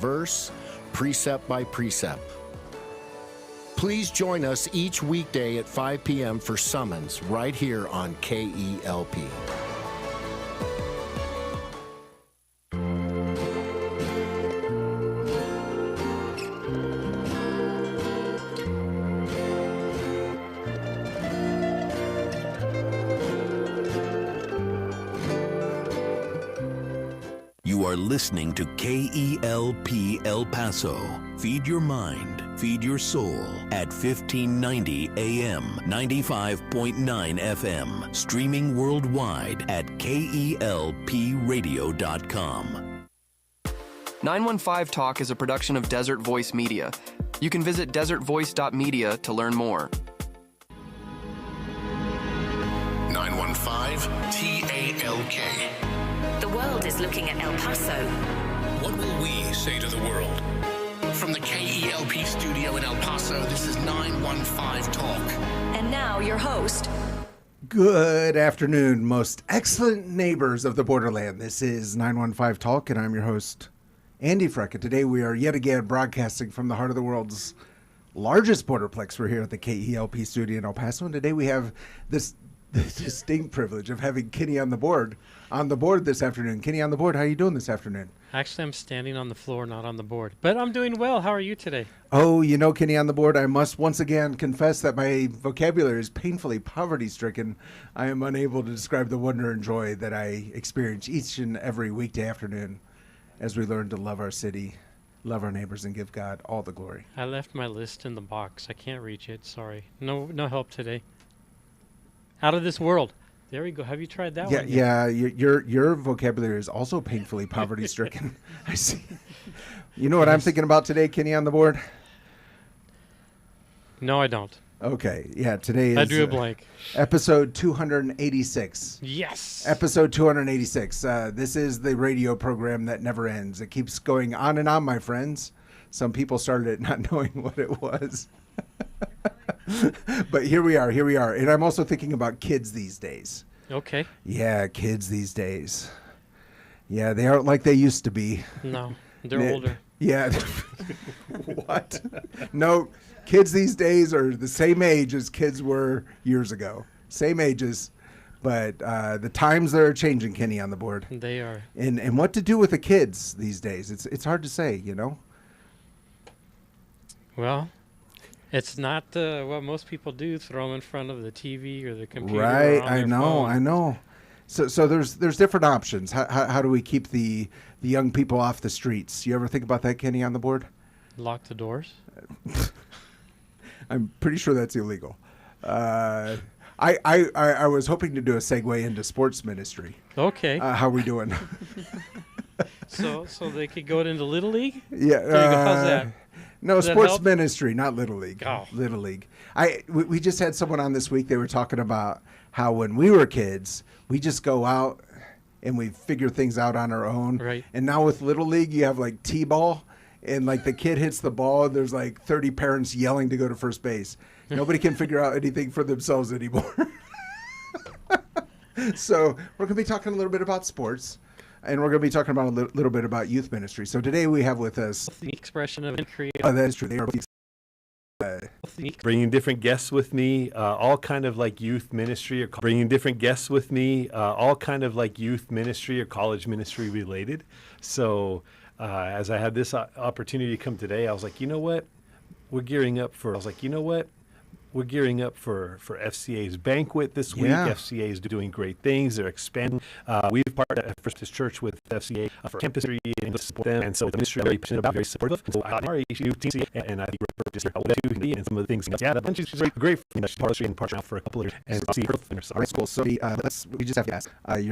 verse, precept by precept. Please join us each weekday at 5 p.m. for Summons right here on KELP. You are listening to KELP El Paso. Feed your mind, feed your soul at 1590 AM, 95.9 FM. Streaming worldwide at KELPradio.com. 915 Talk is a production of Desert Voice Media. You can visit desertvoice.media to learn more. 915 TALK. The world is looking at El Paso. What will we say to the world? From the KELP studio in El Paso, this is 915 Talk. And now your host. Good afternoon, most excellent neighbors of the borderland. This is 915 Talk, and I'm your host, Andy Frecka. Today we are yet again broadcasting from the heart of the world's largest borderplex. We're here at the KELP studio in El Paso, and today we have the distinct privilege of having Kenny on the board this afternoon. Kenny on the board, how are you doing this afternoon? Actually, I'm standing on the floor, not on the board. But I'm doing well. How are you today? Oh, Kenny on the board, I must once again confess that my vocabulary is painfully poverty-stricken. I am unable to describe the wonder and joy that I experience each and every weekday afternoon as we learn to love our city, love our neighbors, and give God all the glory. I left my list in the box. I can't reach it. Sorry. No help today. Out of this world. There we go. Have you tried that one? Yeah. Your vocabulary is also painfully poverty-stricken. I see. You know what I'm thinking about today, Kenny on the board? No, I don't. Okay. Yeah, today is I drew a blank. Episode 286. Yes. Episode 286. This is the radio program that never ends. It keeps going on and on, my friends. Some people started it not knowing what it was. But here we are. And I'm also thinking about kids these days. Okay. Yeah, kids these days. Yeah, they aren't like they used to be. No, they're older. Yeah. What? No, kids these days are the same age as kids were years ago. Same ages. But the times that are changing, Kenny on the board. They are. And what to do with the kids these days. It's hard to say, Well, it's not what most people do, throw them in front of the TV or the computer. Right, or on their I know. So there's different options. How do we keep the young people off the streets? You ever think about that, Kenny, on the board? Lock the doors? I'm pretty sure that's illegal. I was hoping to do a segue into sports ministry. Okay. How are we doing? So they could go into Little League? Yeah. There you go. How's that? No, Does that sports help? ministry, not Little League. Oh. Little League. We just had someone on this week. They were talking about how when we were kids, we just go out and we figure things out on our own. Right. And now with Little League, you have like T-ball, and like the kid hits the ball, and there's like 30 parents yelling to go to first base. Nobody can figure out anything for themselves anymore. So we're going to be talking a little bit about sports. And we're going to be talking about a little bit about youth ministry. So today we have with us The expression of creative. that is true. They are bringing different guests with me, all kind of like youth ministry, or bringing different guests with me, all kind of like youth ministry or college ministry related. So as I had this opportunity to come today, I was like, we're gearing up for FCA's banquet this week. Yeah. FCA is doing great things. They're expanding. We've partnered at First Baptist Church with FCA for campus ministry and to support them. And so the ministry are very supportive. So Mahri, and I think just and some of the things. Yeah, the bunch is great. She's part of now for a couple of years and see her in our school. So we just have to ask your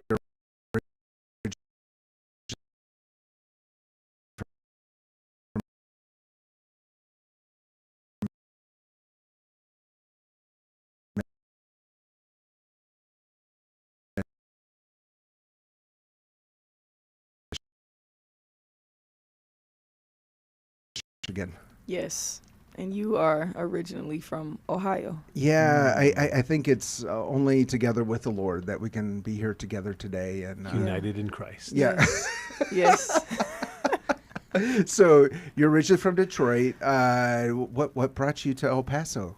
again. Yes, and you are originally from Ohio. Yeah, I think it's only together with the Lord that we can be here together today and united in Christ. Yeah. Yes. So you're originally from Detroit. What brought you to El Paso?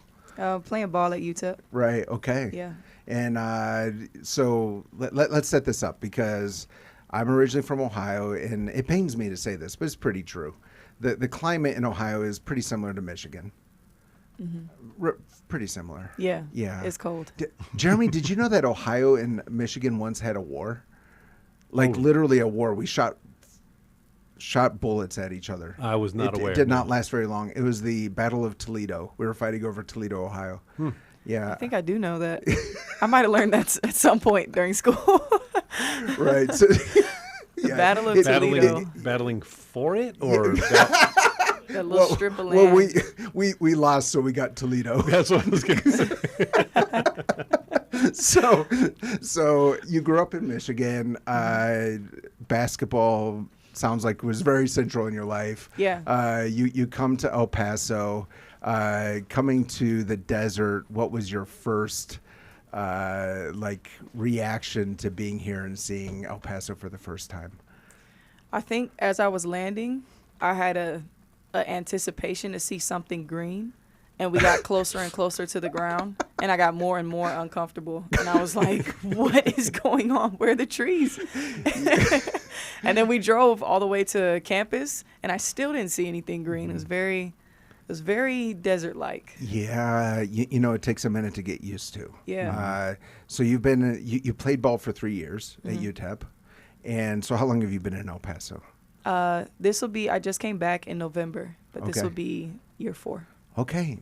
Playing ball at UTEP. Right. Okay. Yeah. And so let's set this up because I'm originally from Ohio, and it pains me to say this, but it's pretty true. The climate in Ohio is pretty similar to Michigan. Pretty similar. Yeah. Yeah. It's cold. Jeremy, did you know that Ohio and Michigan once had a war? Like literally a war. We shot bullets at each other. I was not aware. It did not last very long. It was the Battle of Toledo. We were fighting over Toledo, Ohio. Yeah. I think I do know that. I might have learned that at some point during school. Right. So, The Battle of Toledo. Battling for it, or That little strip of land. Well, we lost, so we got Toledo. that's what I was going to say. So you grew up in Michigan. Basketball sounds like was very central in your life. Yeah. You come to El Paso. Coming to the desert, what was your first reaction to being here and seeing El Paso for the first time? I think as I was landing, I had a anticipation to see something green, and we got closer and closer to the ground, and I got more and more uncomfortable, and I was like, what is going on? Where are the trees? And then we drove all the way to campus, and I still didn't see anything green. It was very desert-like. Yeah, you know, it takes a minute to get used to. Yeah. So you played ball for 3 years at UTEP, and so how long have you been in El Paso? I just came back in November, but this Okay. will be year 4. Okay.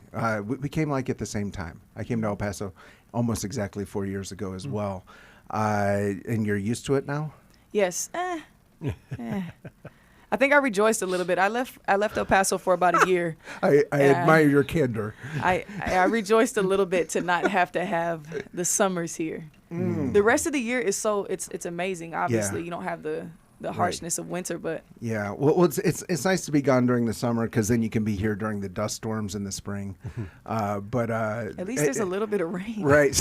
We came at the same time. I came to El Paso almost exactly 4 years ago as well. And you're used to it now? Yes. I think I rejoiced a little bit. I left El Paso for about a year. I admire your candor. I rejoiced a little bit to not have to have the summers here. The rest of the year is it's amazing. Obviously, you don't have the harshness of winter, but yeah. Well, it's nice to be gone during the summer because then you can be here during the dust storms in the spring. But at least there's a little bit of rain. Right.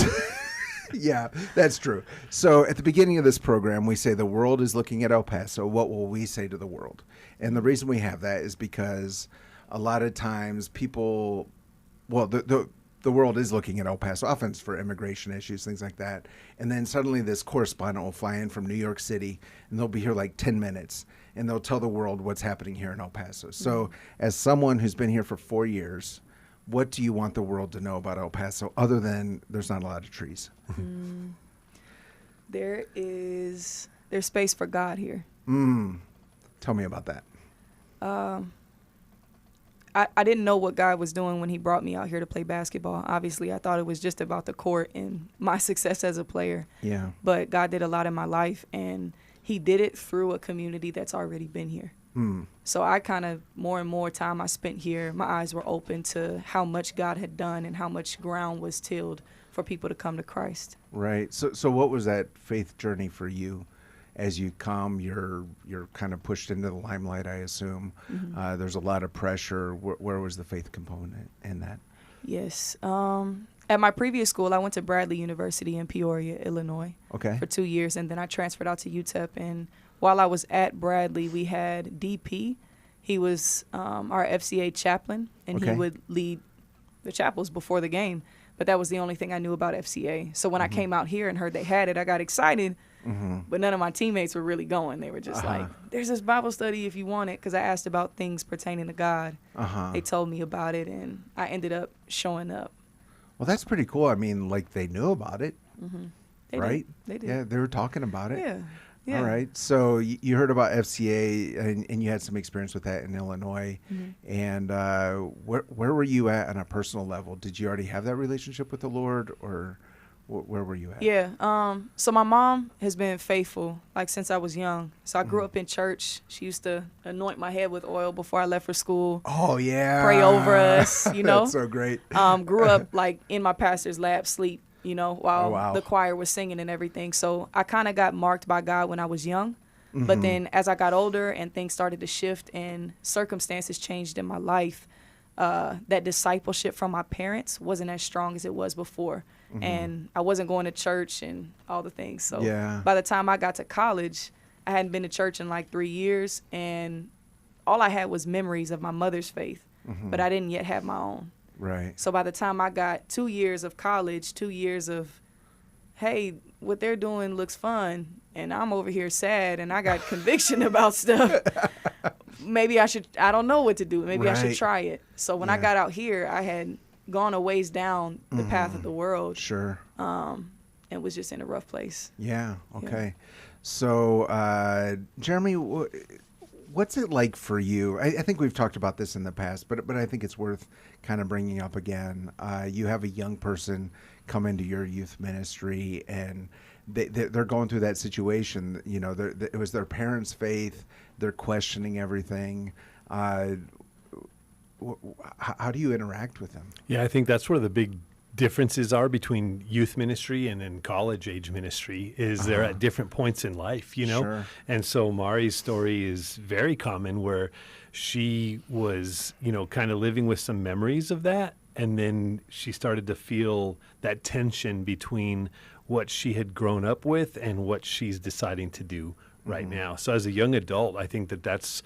Yeah, that's true. So at the beginning of this program, we say the world is looking at El Paso. What will we say to the world? And the reason we have that is because a lot of times people, the world is looking at El Paso, often it's for immigration issues, things like that. And then suddenly this correspondent will fly in from New York City, and they'll be here like 10 minutes, and they'll tell the world what's happening here in El Paso. So as someone who's been here for 4 years, what do you want the world to know about El Paso other than there's not a lot of trees? There's space for God here. Tell me about that. I didn't know what God was doing when he brought me out here to play basketball. Obviously, I thought it was just about the court and my success as a player. Yeah. But God did a lot in my life, and he did it through a community that's already been here. So I kind of, more and more time I spent here, my eyes were open to how much God had done and how much ground was tilled for people to come to Christ. Right. So what was that faith journey for you? As you come, you're kind of pushed into the limelight, I assume. There's a lot of pressure. Where was the faith component in that? Yes. At my previous school, I went to Bradley University in Peoria, Illinois, for 2 years, and then I transferred out to UTEP. And while I was at Bradley, we had DP. He was our FCA chaplain, and he would lead the chapels before the game. But that was the only thing I knew about FCA. So when I came out here and heard they had it, I got excited. But none of my teammates were really going. They were just like, there's this Bible study if you want it, because I asked about things pertaining to God. They told me about it, and I ended up showing up. Well, that's pretty cool. I mean, like, they knew about it, right? They did. Yeah, they were talking about it. Yeah. All right. So you heard about FCA, and you had some experience with that in Illinois. And where were you at on a personal level? Did you already have that relationship with the Lord, or where were you at? Yeah. So my mom has been faithful, like, since I was young. So I grew up in church. She used to anoint my head with oil before I left for school. Oh, yeah. Pray over us, you know. That's so great. Grew up, like, in my pastor's lap, sleep, you know, while the choir was singing and everything. So I kind of got marked by God when I was young. But then as I got older and things started to shift and circumstances changed in my life, that discipleship from my parents wasn't as strong as it was before. And I wasn't going to church and all the things. So by the time I got to college, I hadn't been to church in like 3 years. And all I had was memories of my mother's faith, but I didn't yet have my own. Right. So by the time I got 2 years of college, 2 years of, hey, what they're doing looks fun, and I'm over here sad, and I got conviction about stuff. Maybe I don't know what to do. Maybe I should try it. So when I got out here, I had gone a ways down the path of the world. Sure. And was just in a rough place. Yeah. Okay. Yeah. So, Jeremy, what's it like for you? I think we've talked about this in the past, but I think it's worth kind of bringing up again. You have a young person come into your youth ministry, and they're going through that situation. You know, it was their parents' faith. They're questioning everything. How do you interact with them? Yeah, I think that's where the big differences are between youth ministry and college age ministry is they're at different points in life, you know? Sure. And so Mahri's story is very common where she was, you know, kind of living with some memories of that. And then she started to feel that tension between what she had grown up with and what she's deciding to do right now. So as a young adult, I think that's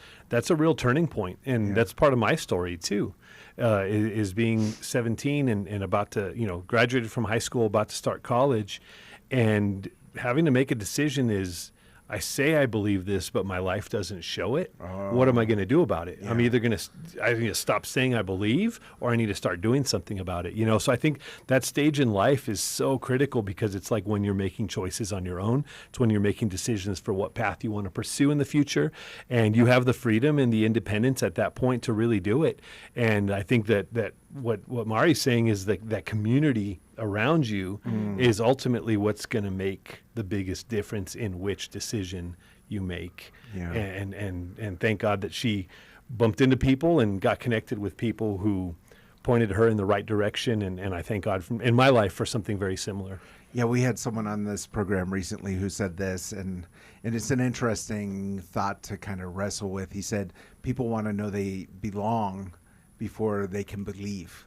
a real turning point. And that's part of my story too, is being 17 and about to, you know, graduated from high school, about to start college, and having to make a decision is, I say I believe this, but my life doesn't show it. What am I going to do about it? I'm either going to stop saying I believe, or I need to start doing something about it. You know, so I think that stage in life is so critical because it's like when you're making choices on your own. It's when you're making decisions for what path you want to pursue in the future, and you have the freedom and the independence at that point to really do it. And I think that what Mahri's saying is that community around you is ultimately what's going to make the biggest difference in which decision you make. Yeah. And thank God that she bumped into people and got connected with people who pointed her in the right direction. And I thank God in my life for something very similar. Yeah, we had someone on this program recently who said this, and it's an interesting thought to kind of wrestle with. He said, people want to know they belong before they can believe.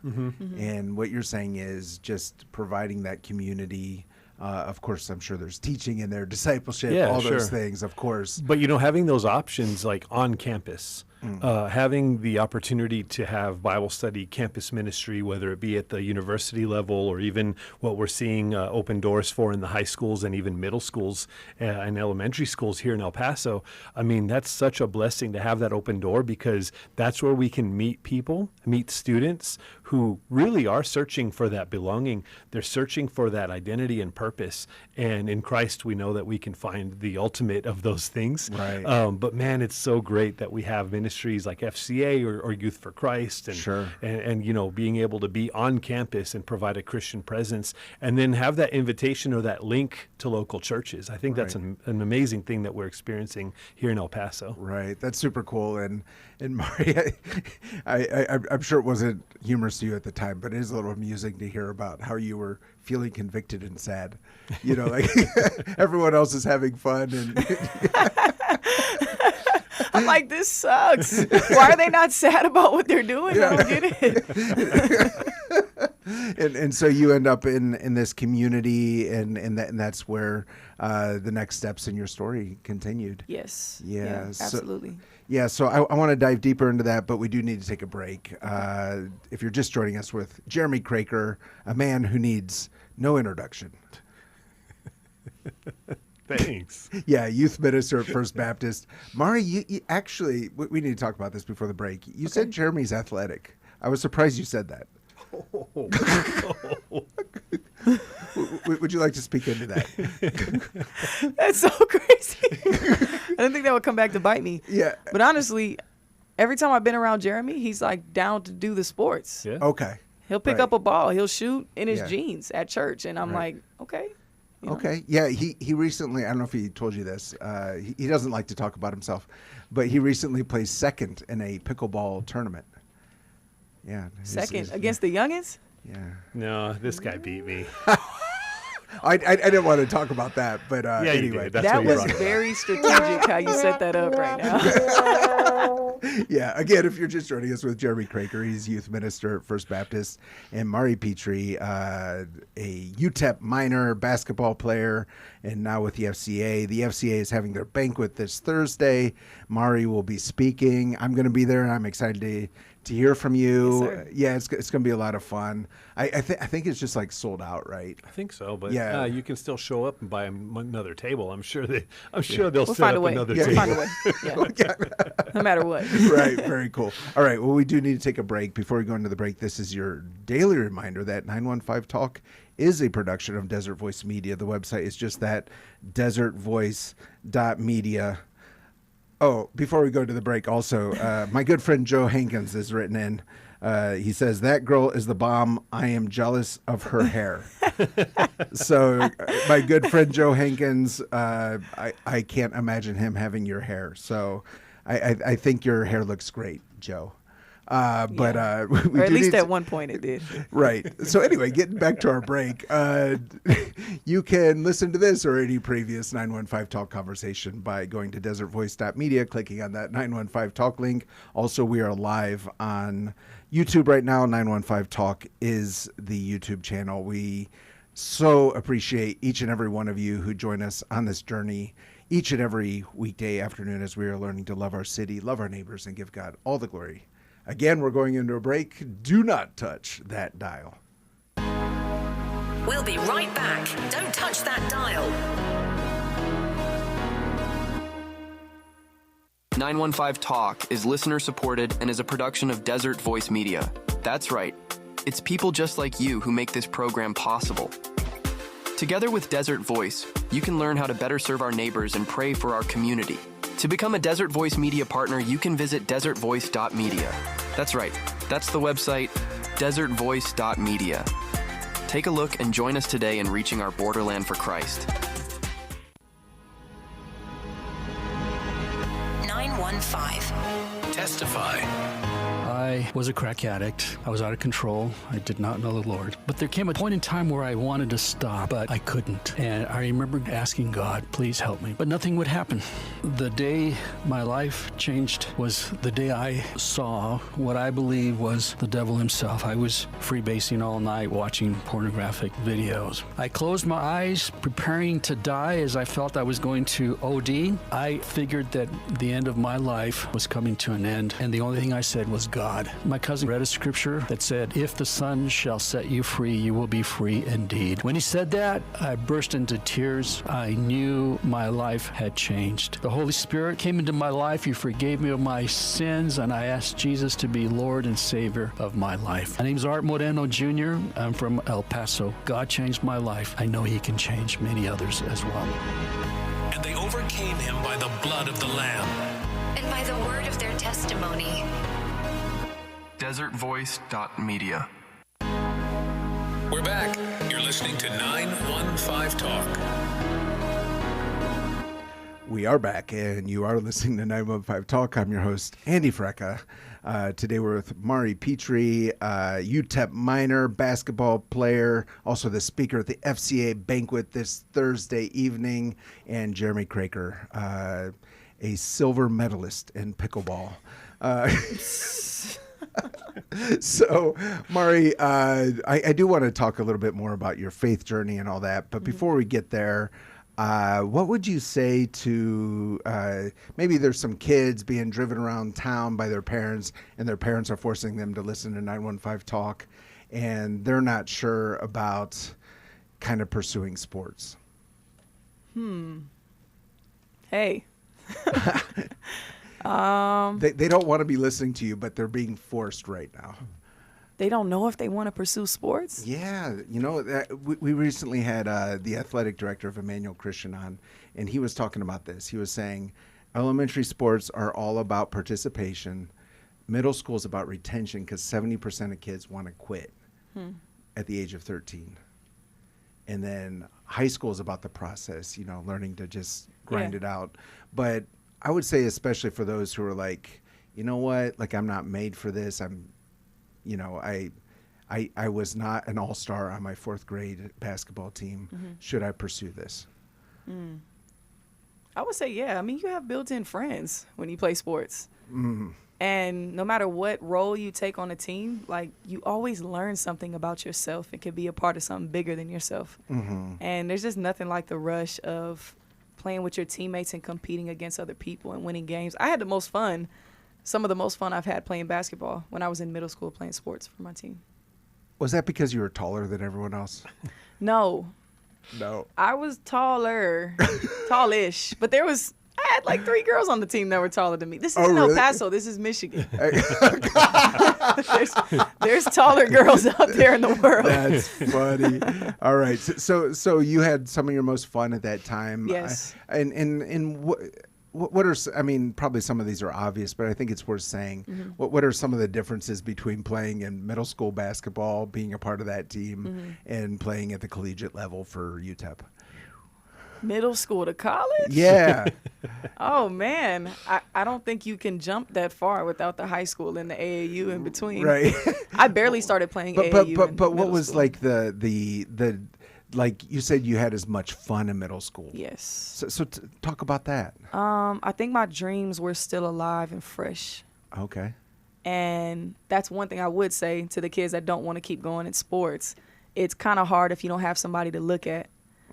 And what you're saying is just providing that community. Of course, I'm sure there's teaching in there, discipleship, all those things, of course. But, you know, having those options like on campus, having the opportunity to have Bible study, campus ministry, whether it be at the university level or even what we're seeing open doors for in the high schools and even middle schools and elementary schools here in El Paso. I mean, that's such a blessing to have that open door because that's where we can meet people, meet students who really are searching for that belonging. They're searching for that identity and purpose. And in Christ, we know that we can find the ultimate of those things. Right. But man, it's so great that we have ministries like FCA or Youth for Christ and you know, being able to be on campus and provide a Christian presence and then have that invitation or that link to local churches. I think that's an amazing thing that we're experiencing here in El Paso. Right. That's super cool. And Mahri, I'm sure it wasn't humorous to you at the time, but it is a little amusing to hear about how you were feeling convicted and sad. You know, like everyone else is having fun and I'm like, this sucks. Why are they not sad about what they're doing? I don't get it. And so you end up in this community, and that's where the next steps in your story continued. Yes. Yeah, absolutely. So I want to dive deeper into that, but we do need to take a break. If you're just joining us with Jeremy Kroeker, a man who needs no introduction. Thanks. Yeah, youth minister at First Baptist. Mahri, you actually, we need to talk about this before the break. You said Jeremy's athletic. I was surprised you said that. Would you like to speak into that? That's so crazy. I didn't think that would come back to bite me. Yeah. But honestly, every time I've been around Jeremy, he's like down to do the sports. Yeah. Okay. He'll pick up a ball. He'll shoot in his jeans at church. And I'm like, okay. You know? Okay. Yeah. He recently, I don't know if he told you this, he doesn't like to talk about himself, but he recently placed second in a pickleball tournament. Yeah. Second against the youngins? Yeah. No, this guy beat me. I didn't want to talk about that, but anyway. That was very strategic how you set that up right now. Yeah, again, if you're just joining us with Jeremy Kroeker, he's youth minister at First Baptist, and Mahri Petree, a UTEP minor basketball player, and now with the FCA. The FCA is having their banquet this Thursday. Mahri will be speaking. I'm going to be there, and I'm excited to hear from you. Yes, yeah, it's going to be a lot of fun. I think it's just like sold out, right? I think so, but Yeah. you can still show up and buy another table. I'm sure they'll We'll set find a up way. another We'll table. find a way. Yeah. No matter what. Right, very cool. All right, well, we do need to take a break. Before we go into the break, this is your daily reminder that 915 Talk is a production of Desert Voice Media. The website is just that, desertvoice.media. Oh, before we go to the break, also, my good friend Joe Hankins is written in. He says, that girl is the bomb. I am jealous of her hair. So my good friend Joe Hankins, I can't imagine him having your hair. So I think your hair looks great, Joe. But or at least at one point it did. Right. So anyway, getting back to our break, you can listen to this or any previous 915 Talk conversation by going to desertvoice.media, clicking on that 915 Talk link. Also, we are live on YouTube right now. 915 Talk is the YouTube channel. We so appreciate each and every one of you who join us on this journey each and every weekday afternoon as we are learning to love our city, love our neighbors, and give God all the glory. Again, we're going into a break. Do not touch that dial. We'll be right back. Don't touch that dial. 915 Talk is listener supported and is a production of Desert Voice Media. That's right. It's people just like you who make this program possible. Together with Desert Voice, you can learn how to better serve our neighbors and pray for our community. To become a Desert Voice Media partner, you can visit desertvoice.media. That's right. That's the website, desertvoice.media. Take a look and join us today in reaching our borderland for Christ. 915. Testify. I was a crack addict. I was out of control. I did not know the Lord. But there came a point in time where I wanted to stop, but I couldn't. And I remember asking God, please help me. But nothing would happen. The day my life changed was the day I saw what I believe was the devil himself. I was freebasing all night, watching pornographic videos. I closed my eyes, preparing to die as I felt I was going to OD. I figured that the end of my life was coming to an end. And the only thing I said was God. My cousin read a scripture that said, if the Son shall set you free, you will be free indeed. When he said that, I burst into tears. I knew my life had changed. The Holy Spirit came into my life. He forgave me of my sins, and I asked Jesus to be Lord and Savior of my life. My name's Art Moreno Jr. I'm from El Paso. God changed my life. I know he can change many others as well. And they overcame him by the blood of the Lamb. And by the word of their testimony. desertvoice.media. We're back. You're listening to 915 Talk. We are back, and you are listening to 915 Talk. I'm your host, Andy Frecka. Today we're with Mahri Petree, UTEP minor basketball player, also the speaker at the FCA banquet this Thursday evening, and Jeremy Kroeker, a silver medalist in pickleball. So, Mahri, I do want to talk a little bit more about your faith journey and all that, but before we get there, what would you say to maybe there's some kids being driven around town by their parents, and their parents are forcing them to listen to 915 Talk, and they're not sure about kind of pursuing sports? Hey. They don't want to be listening to you, but they're being forced right now. They don't know if they want to pursue sports? Yeah. You know, we recently had the athletic director of Emmanuel Christian on, and he was talking about this. He was saying elementary sports are all about participation. Middle school is about retention because 70% of kids want to quit at the age of 13. And then high school is about the process, you know, learning to just grind it out. But I would say, especially for those who are like, you know what, like I'm not made for this. I was not an all-star on my fourth grade basketball team. Should I pursue this? I would say, yeah. I mean, you have built-in friends when you play sports. And And no matter what role you take on a team, like, you always learn something about yourself and can be a part of something bigger than yourself. And there's just nothing like the rush of playing with your teammates and competing against other people and winning games. I had the most fun, some of the most fun I've had playing basketball when I was in middle school playing sports for my team. Was that because you were taller than everyone else? No. No. I was taller, tallish, but I had like 3 girls on the team that were taller than me. This isn't really? El Paso. This is Michigan. there's taller girls out there in the world. That's funny. All right. So you had some of your most fun at that time. Yes. And what are, I mean, probably some of these are obvious, but I think it's worth saying. What are some of the differences between playing in middle school basketball, being a part of that team, and playing at the collegiate level for UTEP? Middle school to college? Yeah. Oh, man. I don't think you can jump that far without the high school and the AAU in between. Right. I barely started playing AAU. But what was school. like the like you said you had as much fun in middle school? Yes. So talk about that. I think my dreams were still alive and fresh. Okay. And that's one thing I would say to the kids that don't want to keep going in sports. It's kind of hard if you don't have somebody to look at.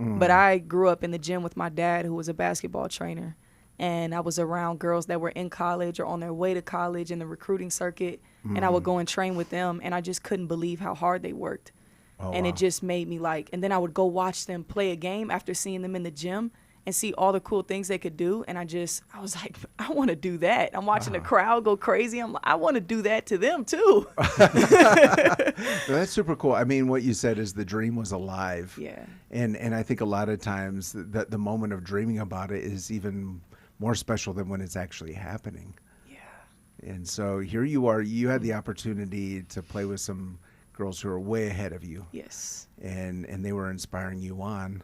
But I grew up in the gym with my dad, who was a basketball trainer. And I was around girls that were in college or on their way to college in the recruiting circuit. And I would go and train with them. And I just couldn't believe how hard they worked. And it just made me and then I would go watch them play a game after seeing them in the gym and see all the cool things they could do. And I was like, I want to do that. I'm watching the crowd go crazy. I want to do that to them too. That's super cool. I mean, what you said is the dream was alive. Yeah. And I think a lot of times the moment of dreaming about it is even more special than when it's actually happening. Yeah. And so here you are. You had the opportunity to play with some girls who are way ahead of you. Yes. And they were inspiring you on.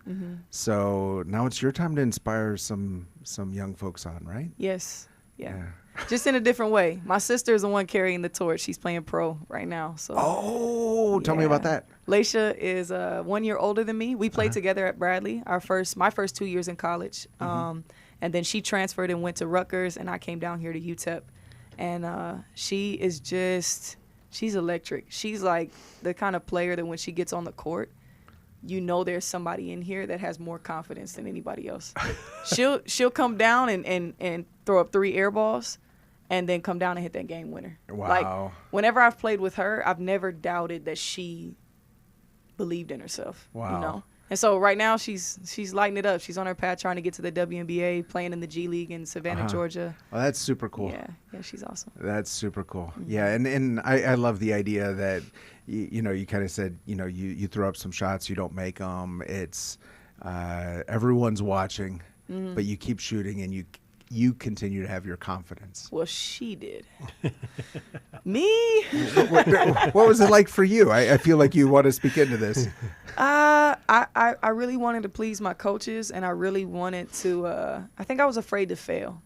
So now it's your time to inspire some young folks on, right? Yes. Yeah. Just in a different way. My sister is the one carrying the torch. She's playing pro right now. So. Tell me about that. Laisha is 1 year older than me. We played together at Bradley. My first 2 years in college. And then she transferred and went to Rutgers, and I came down here to UTEP. And she is she's electric. She's like the kind of player that when she gets on the court, you know there's somebody in here that has more confidence than anybody else. She'll come down and throw up 3 air balls and then come down and hit that game winner. Wow. Like, whenever I've played with her, I've never doubted that she believed in herself. Wow. You know? And so right now she's lighting it up. She's on her path trying to get to the WNBA, playing in the G League in Savannah, Georgia. Oh, that's super cool. Yeah, she's awesome. That's super cool. Yeah, and I love the idea that, you know, you kind of said, you know, you throw up some shots, you don't make them. It's everyone's watching, but you keep shooting and you continue to have your confidence. Well, she did. Me? What was it like for you? I feel like you want to speak into this. I really wanted to please my coaches, and I really wanted to. I think I was afraid to fail.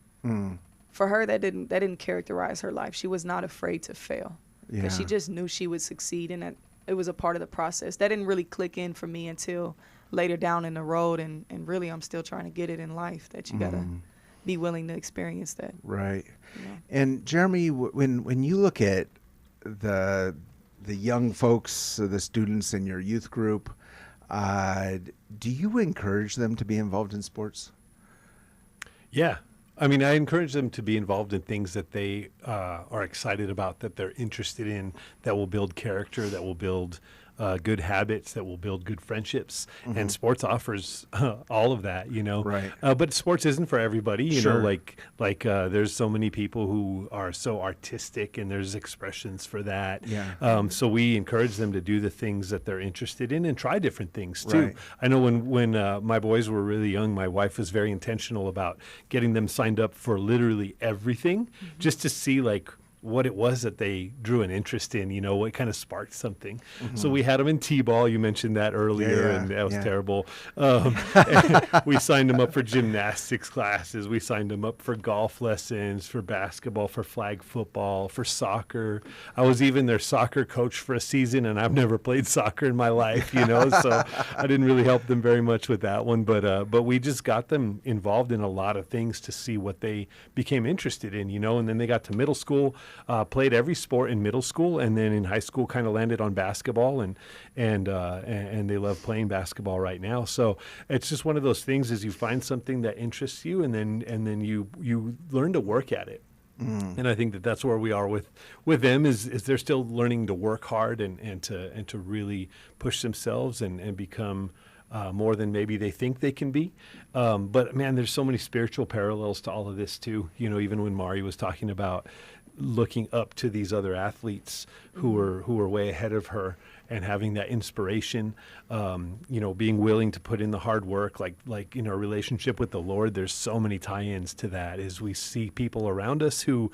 For her, that didn't characterize her life. She was not afraid to fail because she just knew she would succeed, and that it was a part of the process. That didn't really click in for me until later down in the road, and really I'm still trying to get it in life that you gotta be willing to experience that. Right. You know? And Jeremy, when you look at the young folks, the students in your youth group, do you encourage them to be involved in sports? Yeah. I mean, I encourage them to be involved in things that they are excited about, that they're interested in, that will build character, that will build good habits, that will build good friendships. And sports offers all of that, you know. Right. But sports isn't for everybody, you Sure. know, like there's so many people who are so artistic, and there's expressions for that. Yeah. So we encourage them to do the things that they're interested in and try different things too. Right. I know when my boys were really young, my wife was very intentional about getting them signed up for literally everything, just to see like what it was that they drew an interest in, you know, what kind of sparked something. So we had them in T-ball. You mentioned that earlier, and that was terrible. We signed them up for gymnastics classes. We signed them up for golf lessons, for basketball, for flag football, for soccer. I was even their soccer coach for a season, and I've never played soccer in my life, you know, so I didn't really help them very much with that one. But we just got them involved in a lot of things to see what they became interested in, you know, and then they got to middle school. played every sport in middle school, and then in high school kind of landed on basketball, and they love playing basketball right now. So it's just one of those things, is you find something that interests you, and then you learn to work at it. And I think that's where we are with them, is they're still learning to work hard and to really push themselves and become more than maybe they think they can be. But man, there's so many spiritual parallels to all of this too. Even when Mahri was talking about looking up to these other athletes who were way ahead of her, and having that inspiration, being willing to put in the hard work, like in our relationship with the Lord, there's so many tie-ins to that, as we see people around us who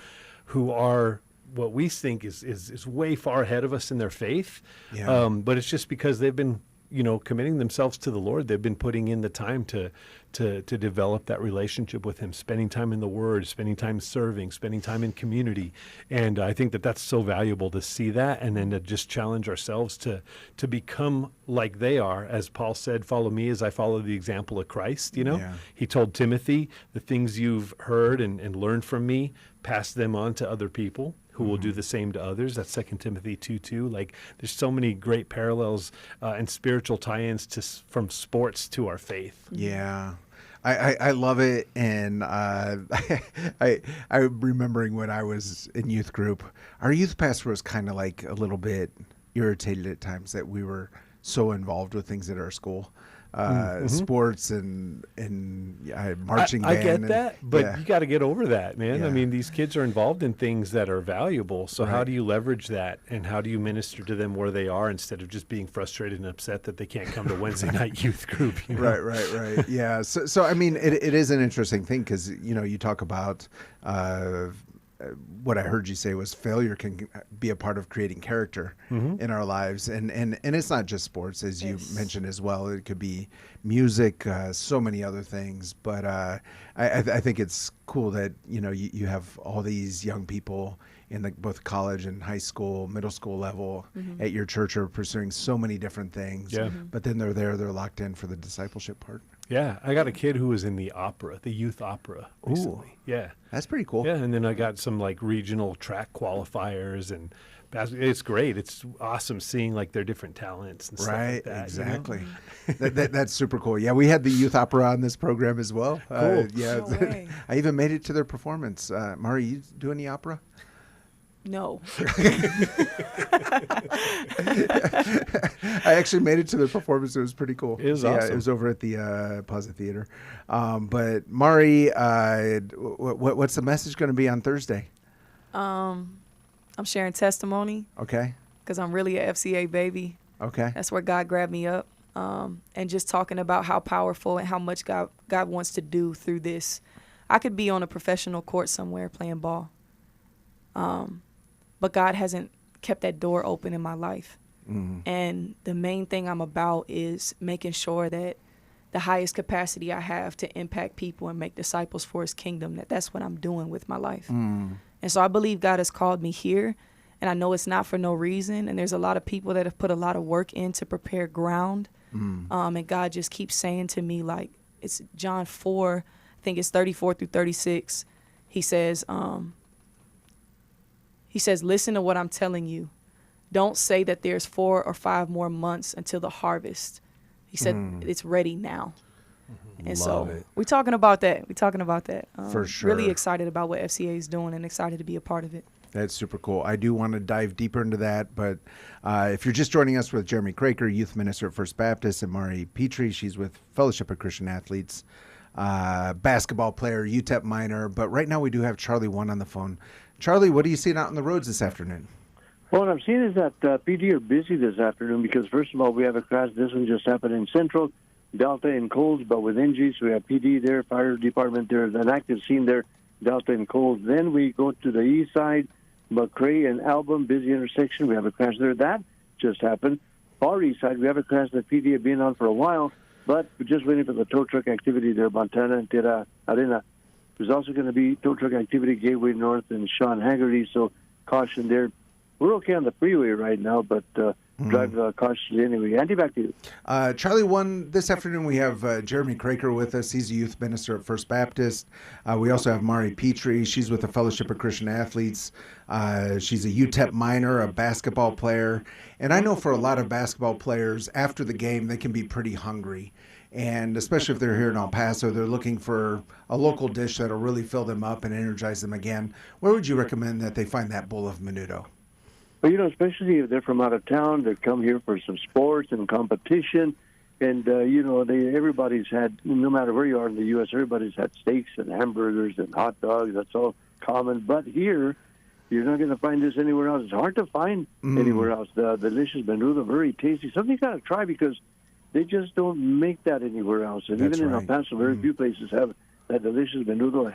are what we think is way far ahead of us in their faith. Yeah. But it's just because they've been, committing themselves to the Lord. They've been putting in the time to develop that relationship with Him, spending time in the Word, spending time serving, spending time in community. And I think that's so valuable to see that, and then to just challenge ourselves to become like they are. As Paul said, follow me as I follow the example of Christ. Yeah. He told Timothy, the things you've heard and learned from me, pass them on to other people who will do the same to others. That's 2 Timothy 2:2. Like, there's so many great parallels and spiritual tie-ins from sports to our faith. Yeah. I love it, and I'm remembering when I was in youth group, our youth pastor was kind of like a little bit irritated at times that we were so involved with things at our school. Sports and marching band. I get that, but you got to get over that, man. Yeah. I mean, these kids are involved in things that are valuable. So how do you leverage that, and how do you minister to them where they are, instead of just being frustrated and upset that they can't come to Wednesday night youth group? Right. Yeah. So I mean, it is an interesting thing, because you talk about what I heard you say was failure can be a part of creating character in our lives. And it's not just sports, as you mentioned as well. It could be music, so many other things. But I think it's cool that, you have all these young people in both college and high school, middle school level at your church are pursuing so many different things. Yeah. But then they're locked in for the discipleship part. Yeah, I got a kid who was in the youth opera recently. Ooh, yeah, that's pretty cool. Yeah, and then I got some regional track qualifiers, and it's great. It's awesome seeing their different talents and stuff like that. Exactly. That's super cool. Yeah, we had the youth opera on this program as well. Cool. Yeah, no I even made it to their performance. Mahri, you do any opera? No. I actually made it to the performance. It was pretty cool. It was awesome. It was over at the Plaza Theater. But Mahri, what's the message going to be on Thursday? I'm sharing testimony. Okay. Because I'm really a FCA baby. Okay. That's where God grabbed me up. And just talking about how powerful and how much God wants to do through this. I could be on a professional court somewhere playing ball. But God hasn't kept that door open in my life. And the main thing I'm about is making sure that the highest capacity I have to impact people and make disciples for His kingdom, that's what I'm doing with my life. And so I believe God has called me here, and I know it's not for no reason. And there's a lot of people that have put a lot of work in to prepare ground. And God just keeps saying to me, it's John 4, I think it's 34 through 36. He says, listen to what I'm telling you. Don't say that there's 4 or 5 more months until the harvest. He said it's ready now. And we're talking about that. For sure. Really excited about what FCA is doing and excited to be a part of it. That's super cool. I do want to dive deeper into that, but if you're just joining us with Jeremy Kroeker, youth minister at First Baptist, and Mahri Petree, she's with Fellowship of Christian Athletes, basketball player, UTEP minor. But right now we do have Charlie 1 on the phone. Charlie, what are you seeing out on the roads this afternoon? Well, what I'm seeing is that PD are busy this afternoon because, first of all, we have a crash. This one just happened in Central, Delta, and Coles, but with injuries. We have PD there, fire department there, an active scene there, Delta and Coles. Then we go to the east side, McRae and Album, busy intersection. We have a crash there. That just happened. Far east side, we have a crash that PD have been on for a while, but we're just waiting for the tow truck activity there, Montana and Tira Arena. There's also going to be tow truck activity Gateway North and Sean Haggerty, so caution there. We're okay on the freeway right now, but drive cautiously anyway. Andy, back to you. Charlie 1, this afternoon we have Jeremy Kroeker with us. He's a youth minister at First Baptist. We also have Mahri Petree. She's with the Fellowship of Christian Athletes. She's a UTEP minor, a basketball player. And I know for a lot of basketball players, after the game, they can be pretty hungry. And especially if they're here in El Paso, they're looking for a local dish that'll really fill them up and energize them again. Where would you recommend that they find that bowl of menudo? Well, especially if they're from out of town, they come here for some sports and competition. And, everybody's had, no matter where you are in the U.S., everybody's had steaks and hamburgers and hot dogs. That's all common. But here, you're not going to find this anywhere else. It's hard to find anywhere else. The delicious menudo, very tasty. Something you got to try because they just don't make that anywhere else. And That's even in right. El Paso, very few places have that delicious menudo.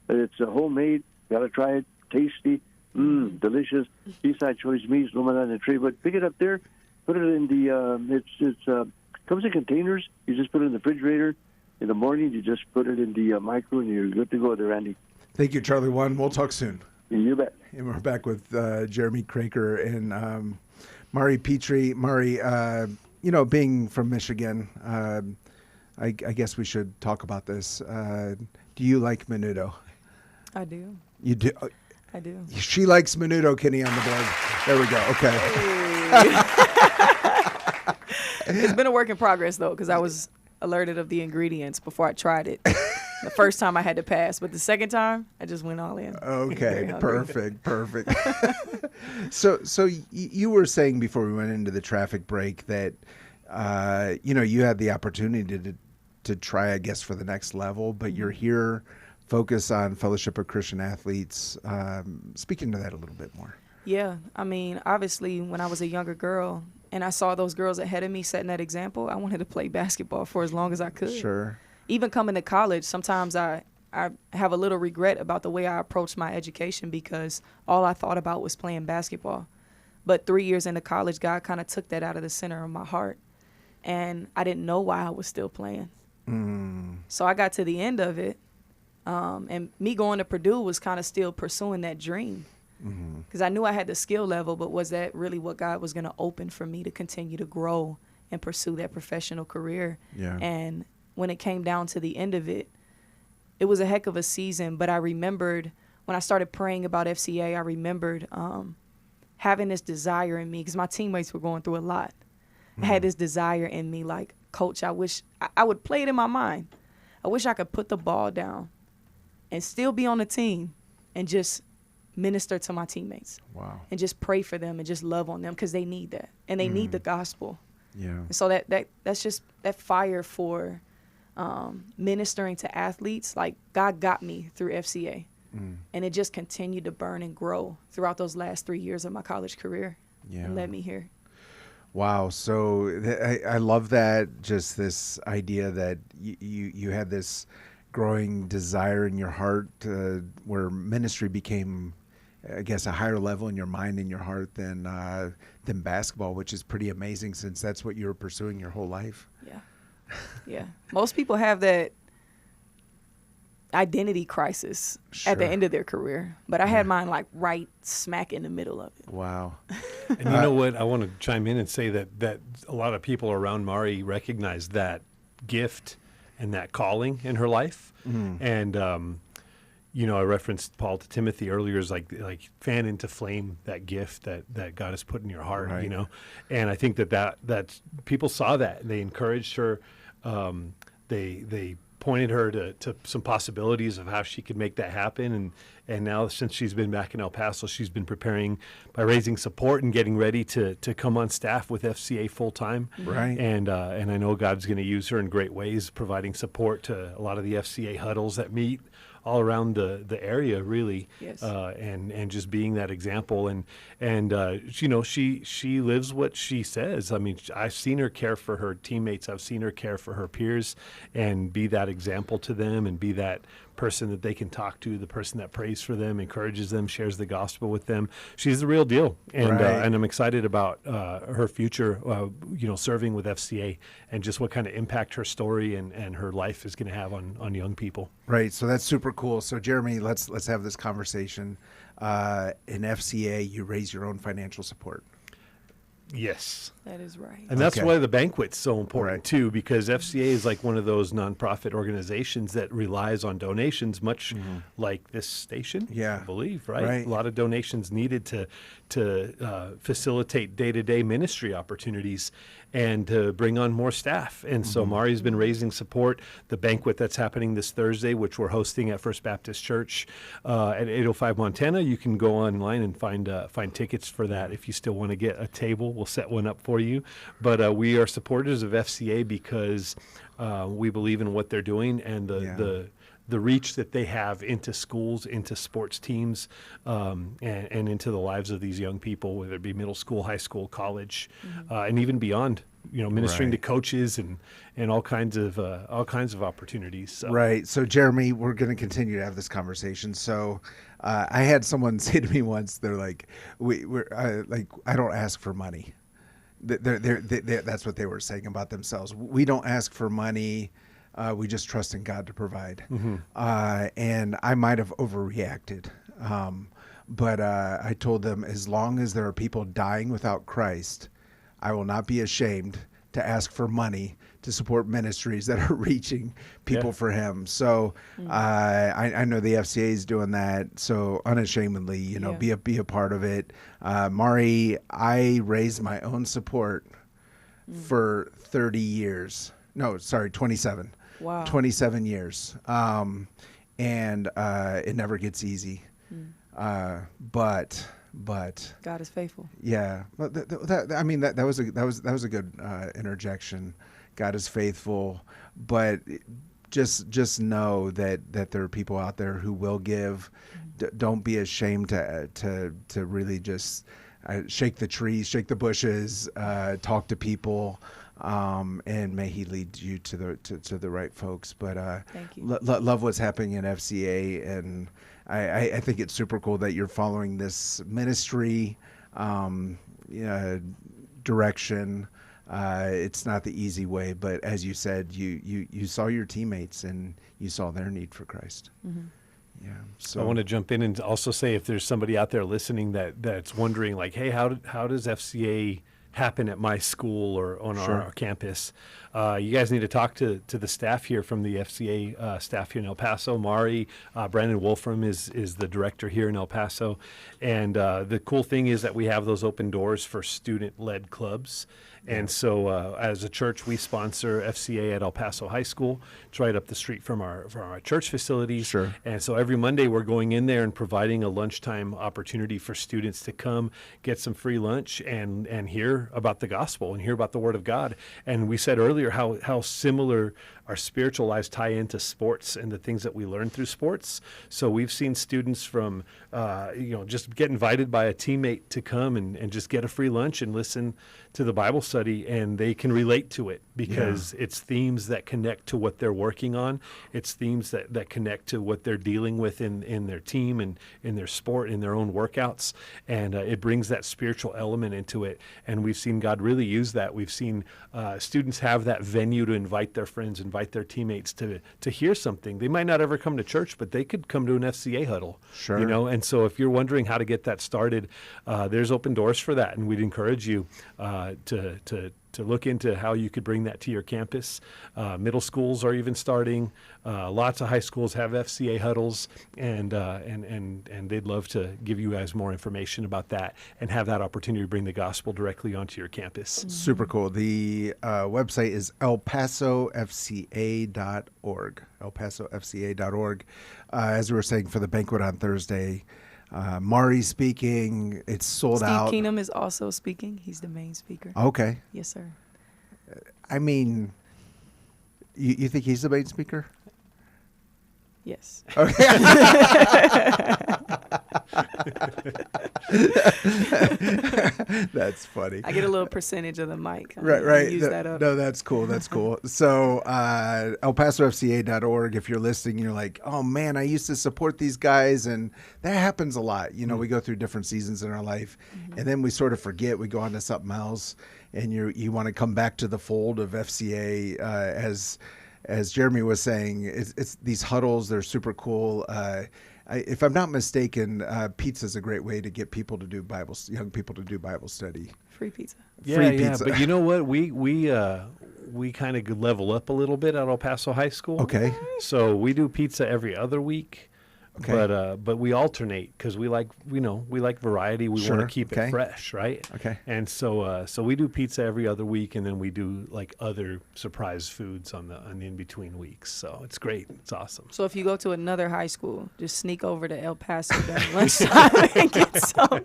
It's homemade. Got to try it. Tasty. Delicious. Seaside choice meats, Lumanan and Tree. But pick it up there, put it in the. Comes in containers. You just put it in the refrigerator. In the morning, you just put it in the micro, and you're good to go there, Andy. Thank you, Charlie 1. We'll talk soon. You bet. And we're back with Jeremy Kroeker and Mahri Petree. Mahri, being from Michigan, I guess we should talk about this. Do you like menudo? I do. You do? I do. She likes menudo, Kenny, on the board. There we go. Okay. It's been a work in progress, though, because I was alerted of the ingredients before I tried it. The first time I had to pass, but the second time, I just went all in. Okay, perfect. So you were saying before we went into the traffic break that, you had the opportunity to try, I guess, for the next level, but you're here focus on Fellowship of Christian Athletes. Speaking to that a little bit more. Yeah, I mean, obviously, when I was a younger girl and I saw those girls ahead of me setting that example, I wanted to play basketball for as long as I could. Sure. Even coming to college, sometimes I have a little regret about the way I approached my education because all I thought about was playing basketball. But 3 years into college, God kind of took that out of the center of my heart. And I didn't know why I was still playing. So I got to the end of it. And me going to Purdue was kind of still pursuing that dream because I knew I had the skill level, but was that really what God was going to open for me to continue to grow and pursue that professional career? Yeah. And when it came down to the end of it, it was a heck of a season. But I remembered when I started praying about FCA, I remembered having this desire in me because my teammates were going through a lot. I had this desire in me like, Coach, I wish I would play it in my mind. I wish I could put the ball down and still be on the team and just minister to my teammates. Wow. And just pray for them and just love on them because they need that. And they need the gospel. Yeah. And so that's just that fire for ministering to athletes. Like, God got me through FCA. And it just continued to burn and grow throughout those last 3 years of my college career. Yeah. And led me here. Wow. So I love that, just this idea that you had this growing desire in your heart where ministry became, I guess, a higher level in your mind and your heart than basketball, which is pretty amazing since that's what you were pursuing your whole life. Yeah. Yeah. Most people have that identity crisis at the end of their career, but I had mine like right smack in the middle of it. Wow. And you know what? I want to chime in and say that a lot of people around Mahri recognize that gift and that calling in her life. And, I referenced Paul to Timothy earlier as like fan into flame that gift that God has put in your heart, Right. And I think that people saw that and they encouraged her. They pointed her to some possibilities of how she could make that happen. And now since she's been back in El Paso, she's been preparing by raising support and getting ready to come on staff with FCA full time. Right. And I know God's going to use her in great ways, providing support to a lot of the FCA huddles that meet all around the area, really. Yes. And just being that example. And she lives what she says. I mean, I've seen her care for her teammates. I've seen her care for her peers and be that example to them and be that person that they can talk to, the person that prays for them, encourages them, shares the gospel with them. She's the real deal. And Right. and I'm excited about her future, serving with FCA and just what kind of impact her story and her life is going to have on young people. Right. So that's super cool. So Jeremy, let's have this conversation. In FCA, you raise your own financial support. Yes. That is right. And that's why the banquet's so important too, because FCA is like one of those nonprofit organizations that relies on donations, much like this station, I believe, right? A lot of donations needed to facilitate day-to-day ministry opportunities and to bring on more staff. And so Mahri's been raising support. The banquet that's happening this Thursday, which we're hosting at First Baptist Church at 805 Montana, you can go online and find tickets for that. If you still want to get a table, we'll set one up for you. But we are supporters of FCA because we believe in what they're doing and the reach that they have into schools, into sports teams, and into the lives of these young people, whether it be middle school, high school, college, and even beyond. Ministering to coaches and all kinds of opportunities. So. Right. So, Jeremy, we're going to continue to have this conversation. So, I had someone say to me once, they're like, I don't ask for money. That's what they were saying about themselves. We don't ask for money. We just trust in God to provide. And I might have overreacted. But I told them, as long as there are people dying without Christ, I will not be ashamed to ask for money to support ministries that are reaching people for him. So I know the FCA is doing that. So unashamedly, be a part of it. Mahri, I raised my own support for 30 years. No, sorry, 27. Wow. 27 years. And it never gets easy. But God is faithful. Yeah, that was a good interjection. God is faithful, but just know that there are people out there who will give. Don't be ashamed to really just shake the trees, shake the bushes, talk to people, and may He lead you to the right folks. But thank you. Love what's happening in FCA, and I think it's super cool that you're following this ministry direction. It's not the easy way, but as you said, you saw your teammates and you saw their need for Christ. Yeah. So I want to jump in and also say, if there's somebody out there listening that's wondering, like, hey, how does FCA happen at my school or on our campus? You guys need to talk to the staff here from the FCA staff here in El Paso. Mahri, Brandon Wolfram is the director here in El Paso. And the cool thing is that we have those open doors for student-led clubs. And so as a church, we sponsor FCA at El Paso High School. It's right up the street from our church facilities. Sure. And so every Monday we're going in there and providing a lunchtime opportunity for students to come get some free lunch and hear about the gospel and hear about the Word of God. And we said earlier how similar our spiritual lives tie into sports and the things that we learn through sports. So we've seen students from, just get invited by a teammate to come and just get a free lunch and listen to the Bible study, and they can relate to it because it's themes that connect to what they're working on. It's themes that connect to what they're dealing with in their team and in their sport, in their own workouts. And it brings that spiritual element into it. And we've seen God really use that. We've seen students have that venue to invite their friends, invite their teammates to hear something. They might not ever come to church, but they could come to an FCA huddle. Sure. And so if you're wondering how to get that started, there's open doors for that. And we'd encourage you to look into how you could bring that to your campus. Middle schools are even starting. Lots of high schools have FCA huddles, and they'd love to give you guys more information about that and have that opportunity to bring the gospel directly onto your campus. Super cool. The website is elpasofca.org. elpasofca.org. As we were saying, for the banquet on Thursday, Mahri speaking. It's sold out. Steve Keenum is also speaking. He's the main speaker. Okay. Yes, sir. I mean, you think he's the main speaker? Yes. Okay. That's funny. I get a little percentage of the mic. Right. Use that up. No, that's cool. That's cool. So, elpasofca.org, if you're listening, you're like, oh man, I used to support these guys, and that happens a lot. We go through different seasons in our life, and then we sort of forget. We go on to something else, and you want to come back to the fold of FCA. As Jeremy was saying, it's these huddles. They're super cool. if I'm not mistaken, pizza is a great way to get people to do young people to do Bible study. Free pizza. Free pizza. But you know what? We kind of level up a little bit at El Paso High School. Okay. So we do pizza every other week. Okay. But we alternate because we like variety. We want to keep it fresh, right? Okay. And so we do pizza every other week, and then we do like other surprise foods on the in between weeks. So it's great. It's awesome. So if you go to another high school, just sneak over to El Paso during lunchtime and get some.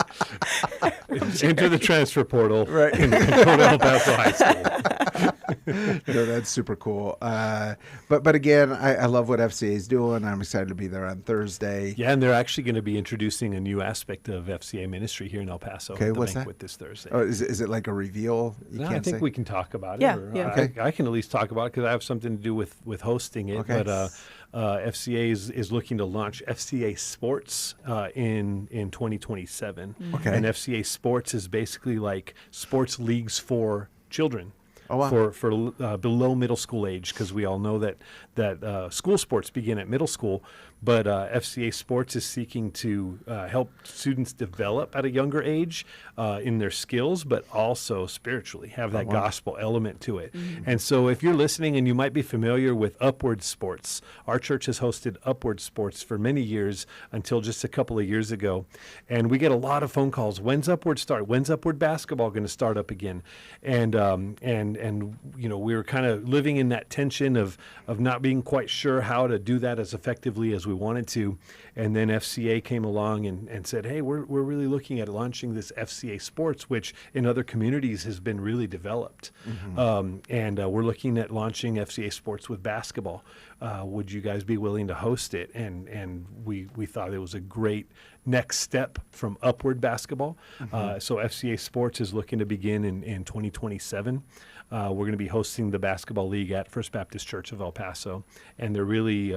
Enter the transfer portal, right? And go to El Paso High School. No, that's super cool. But again, I love what FCA is doing. I'm excited to be there on Thursday. Yeah, and they're actually going to be introducing a new aspect of FCA ministry here in El Paso. Okay, what's that? This Thursday. Oh, is it like a reveal? I think we can talk about it. Yeah, Okay. I can at least talk about it because I have something to do with hosting it. Okay. But FCA is looking to launch FCA Sports in 2027. Okay. And FCA Sports is basically like sports leagues for children. Oh, wow. For below middle school age, because we all know that school sports begin at middle school, but FCA Sports is seeking to help students develop at a younger age in their skills, but also spiritually have that gospel element to it. Mm-hmm. And so if you're listening and you might be familiar with Upward Sports, our church has hosted Upward Sports for many years until just a couple of years ago. And we get a lot of phone calls. When's Upward start? When's Upward basketball going to start up again? And you know, we were kind of living in that tension of not being quite sure how to do that as effectively as we wanted to. And then FCA came along and said, hey, we're really looking at launching this FCA Sports, which in other communities has been really developed. Mm-hmm. And we're looking at launching FCA Sports with basketball. Would you guys be willing to host it? And we thought it was a great next step from Upward basketball. Mm-hmm. So FCA Sports is looking to begin in 2027. We're going to be hosting the basketball league at First Baptist Church of El Paso, and they're really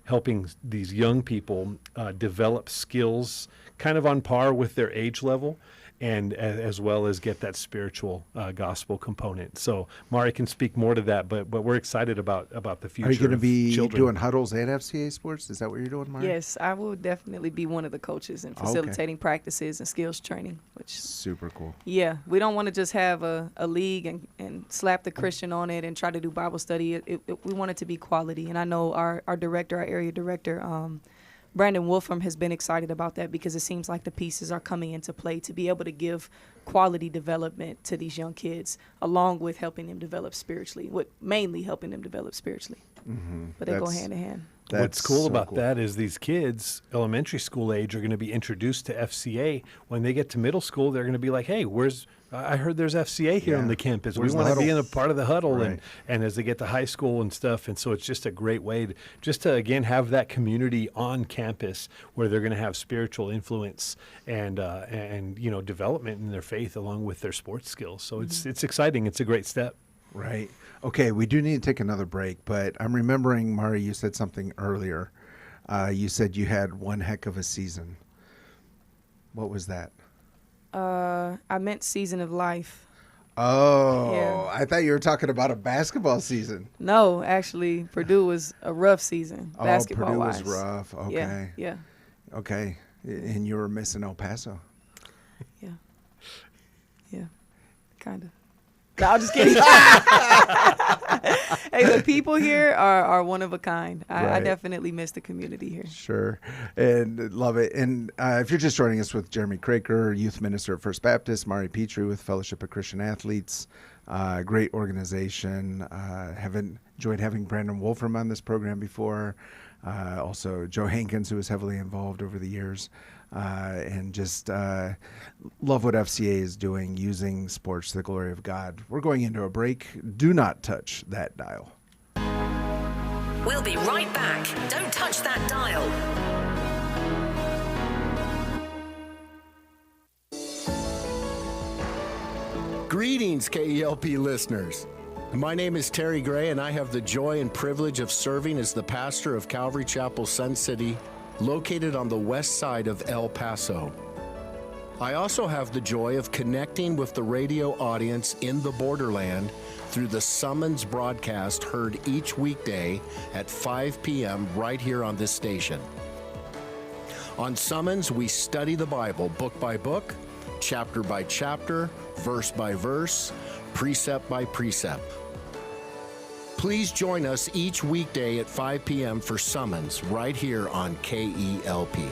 helping these young people develop skills kind of on par with their age level, and as well as get that spiritual gospel component. So Mahri can speak more to that, but we're excited about the future. Are you going to be children. doing huddles at FCA Sports? Is that what you're doing, Mahri? Yes, I will definitely be one of the coaches and facilitating practices and skills training. Which super cool. Yeah, we don't want to just have a league and slap the Christian on it and try to do Bible study. We want it to be quality, and I know our area director, Brandon Wolfram, has been excited about that because it seems like the pieces are coming into play to be able to give quality development to these young kids, along with helping them develop spiritually, mainly helping them develop spiritually. Mm-hmm. But they go hand in hand. What's cool about that is these kids, elementary school age, are going to be introduced to FCA. When they get to middle school, they're going to be like, hey, I heard there's FCA here on the campus. We want to be in a part of the huddle. Right. And as they get to high school and stuff. And so it's just a great way to again, have that community on campus where they're going to have spiritual influence and you know, development in their faith along with their sports skills. So it's exciting. It's a great step. Right. Okay, we do need to take another break, but I'm remembering, Mahri, you said something earlier. You said you had one heck of a season. What was that? I meant season of life. Oh, yeah. I thought you were talking about a basketball season. No, actually, Purdue was a rough season, basketball-wise. Purdue was rough. Okay. Yeah. Okay, and you were missing El Paso. Yeah, kind of. No, I'm just kidding. Hey, the people here are one of a kind. I definitely miss the community here. Sure, and love it. And if you're just joining us with Jeremy Kroeker, youth minister at First Baptist, Mahri Petree with Fellowship of Christian Athletes, great organization. Have enjoyed having Brandon Wolfram on this program before. Also Joe Hankins, who was heavily involved over the years. And just love what FCA is doing, using sports to the glory of God. We're going into a break. Do not touch that dial. We'll be right back. Don't touch that dial. Greetings, KELP listeners. My name is Terry Gray, and I have the joy and privilege of serving as the pastor of Calvary Chapel Sun City, located on the west side of El Paso. I also have the joy of connecting with the radio audience in the borderland through the Summons broadcast heard each weekday at 5 p.m. right here on this station. On Summons, we study the Bible book by book, chapter by chapter, verse by verse, precept by precept. Please join us each weekday at 5 p.m. for Summons right here on KELP.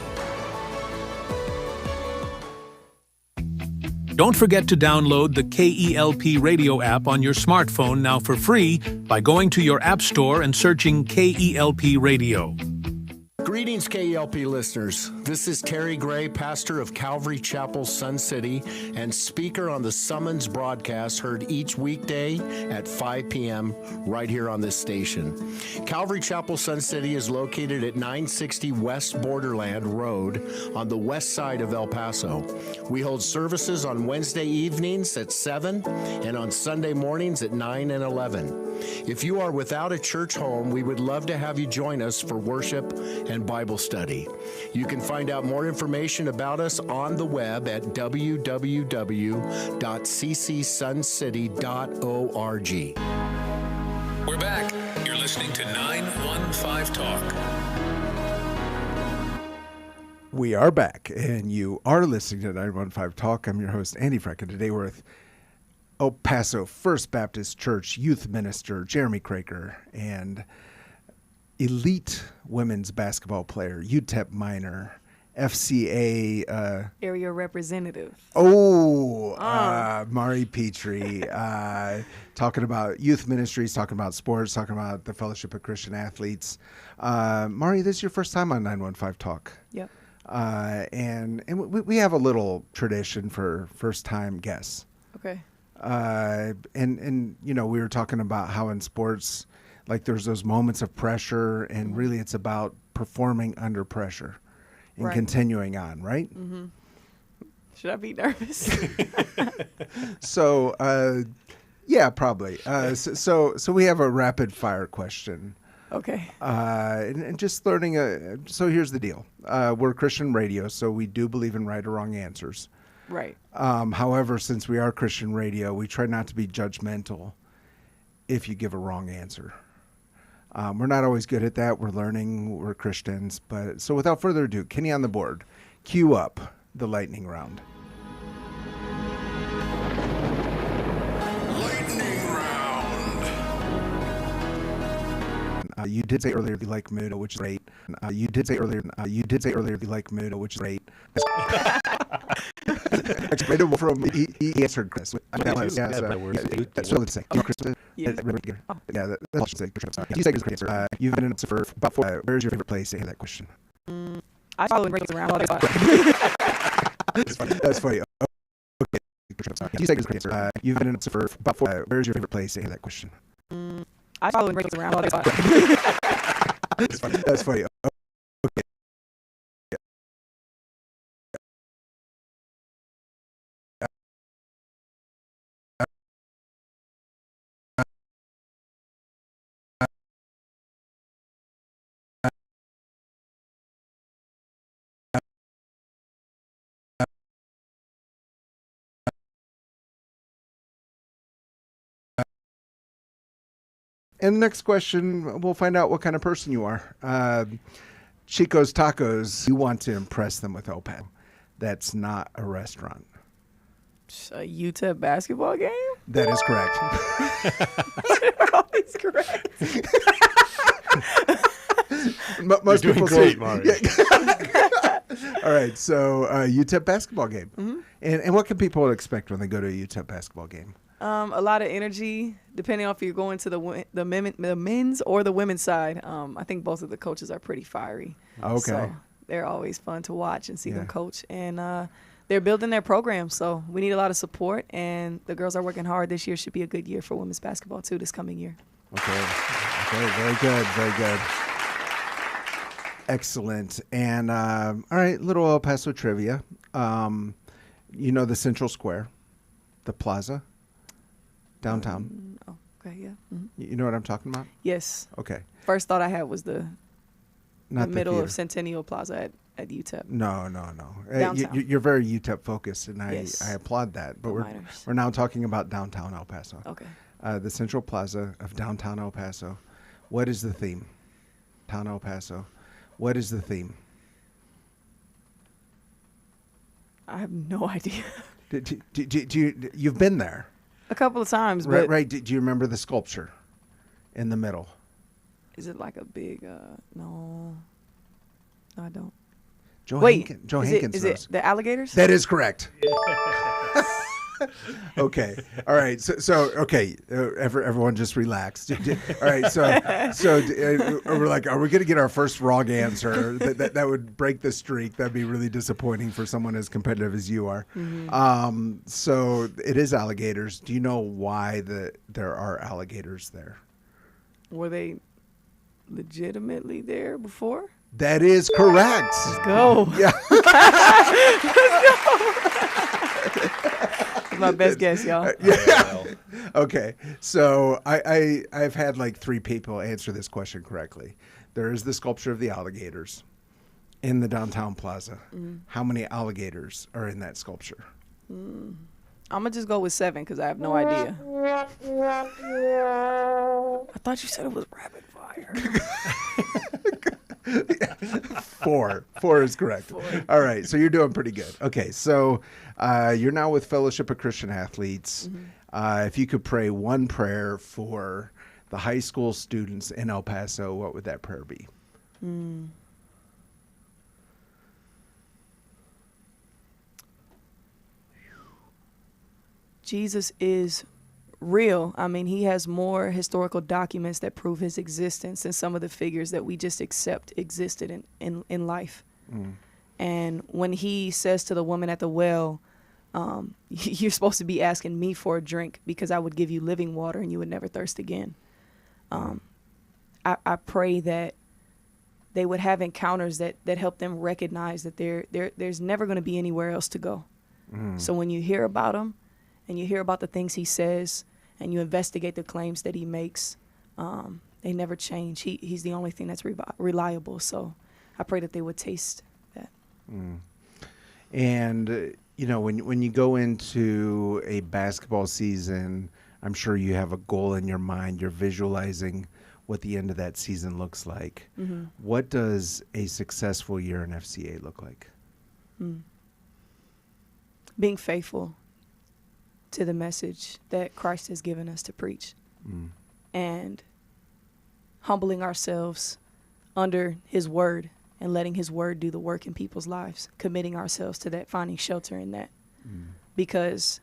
Don't forget to download the KELP radio app on your smartphone now for free by going to your app store and searching KELP Radio. Greetings, KELP listeners. This is Terry Gray, pastor of Calvary Chapel, Sun City, and speaker on the Summons broadcast heard each weekday at 5 p.m. right here on this station. Calvary Chapel, Sun City is located at 960 West Borderland Road on the west side of El Paso. We hold services on Wednesday evenings at 7 and on Sunday mornings at 9 and 11. If you are without a church home, we would love to have you join us for worship and Bible study. You can find out more information about us on the web at www.ccsuncity.org. We're back. You're listening to 915 Talk. We are back, and you are listening to 915 Talk. I'm your host, Andy Frecka. Today we're with El Paso First Baptist Church youth minister Jeremy Kroeker and elite women's basketball player, UTEP minor, FCA area representative. Mahri Petree, talking about youth ministries, talking about sports, talking about the Fellowship of Christian Athletes. Mahri, this is your first time on 915 Talk. Yep. And we have a little tradition for first time guests. Okay. And you know, we were talking about how in sports, like there's those moments of pressure, and really it's about performing under pressure and continuing on, right? Mm-hmm. Should I be nervous? So, yeah, probably. So we have a rapid fire question. Okay. And just learning. So here's the deal. We're Christian radio, so we do believe in right or wrong answers. Right. However, since we are Christian radio, we try not to be judgmental if you give a wrong answer. We're not always good at that. We're learning. We're Christians. But so without further ado, Kenny on the board, cue up the lightning round. Lightning round. You did say earlier you like Muda, which is great. You did say earlier you like Muda, which is great. Actually, from he answered Chris. That was that's what let's say. Chris, yeah, that's what say. You say Chris. You've been in it for about 4. Where's your favorite place to answer that question? I follow rings around all the time. That's funny. Okay. You say Chris. You've been in it for about 4. Where's your favorite place to answer that question? I follow rings around all the time. That's funny. Okay. And the next question, we'll find out what kind of person you are. Chico's Tacos, you want to impress them with El Paso. That's not a restaurant. A UTEP basketball game? That is correct. They're always correct. Most You're people doing say, great, Mahri. Yeah. All right, so UTEP basketball game. Mm-hmm. And what can people expect when they go to a UTEP basketball game? A lot of energy, depending on if you're going to the men's or the women's side. I think both of the coaches are pretty fiery. Okay. So they're always fun to watch and see them coach. And they're building their program, so we need a lot of support. And the girls are working hard. This year should be a good year for women's basketball, too, this coming year. Okay, very good, very good. Excellent. And, all right, little El Paso trivia. You know the Central Square, the plaza? Downtown. Okay, yeah. Mm-hmm. You know what I'm talking about? Yes. Okay. First thought I had was the middle theater. of Centennial Plaza at UTEP. No. Downtown. You're very UTEP focused, and Yes. I applaud that. But we're Minors. now talking about downtown El Paso. Okay. The Central Plaza of downtown El Paso. What is the theme? Town El Paso. What is the theme? I have no idea. You've been there? A couple of times, Right, but right. Do you remember the sculpture in the middle? is it like a big? No, I don't. Joe Wait, Hankins is knows. it the alligators? That is correct. Okay. All right. So okay. Everyone just relax. All right. So we're like, are we going to get our first wrong answer? That would break the streak. That'd be really disappointing for someone as competitive as you are. Mm-hmm. So it is alligators. Do you know why there are alligators there? Were they legitimately there before? That is correct. Let's go. Yeah. My best guess, y'all. Yeah. Okay. So I've had like 3 people answer this question correctly. There is the sculpture of the alligators in the downtown plaza. Mm-hmm. How many alligators are in that sculpture? I'm gonna just go with 7 because I have no idea. I thought you said it was rapid fire. 4. 4 is correct. 4. All right. So you're doing pretty good. Okay. So you're now with Fellowship of Christian Athletes. Mm-hmm. If you could pray one prayer for the high school students in El Paso, what would that prayer be? Jesus is real. I mean, he has more historical documents that prove his existence than some of the figures that we just accept existed in life. And when he says to the woman at the well, you're supposed to be asking me for a drink because I would give you living water and you would never thirst again. I pray that they would have encounters that help them recognize that there's never going to be anywhere else to go. So when you hear about him and you hear about the things he says and you investigate the claims that he makes, they never change. He's the only thing that's reliable. So I pray that they would taste that. And, you know, when you go into a basketball season, I'm sure you have a goal in your mind. You're visualizing what the end of that season looks like. What does a successful year in FCA look like? Being faithful to the message that Christ has given us to preach and humbling ourselves under his word and letting his word do the work in people's lives, committing ourselves to that, finding shelter in that, because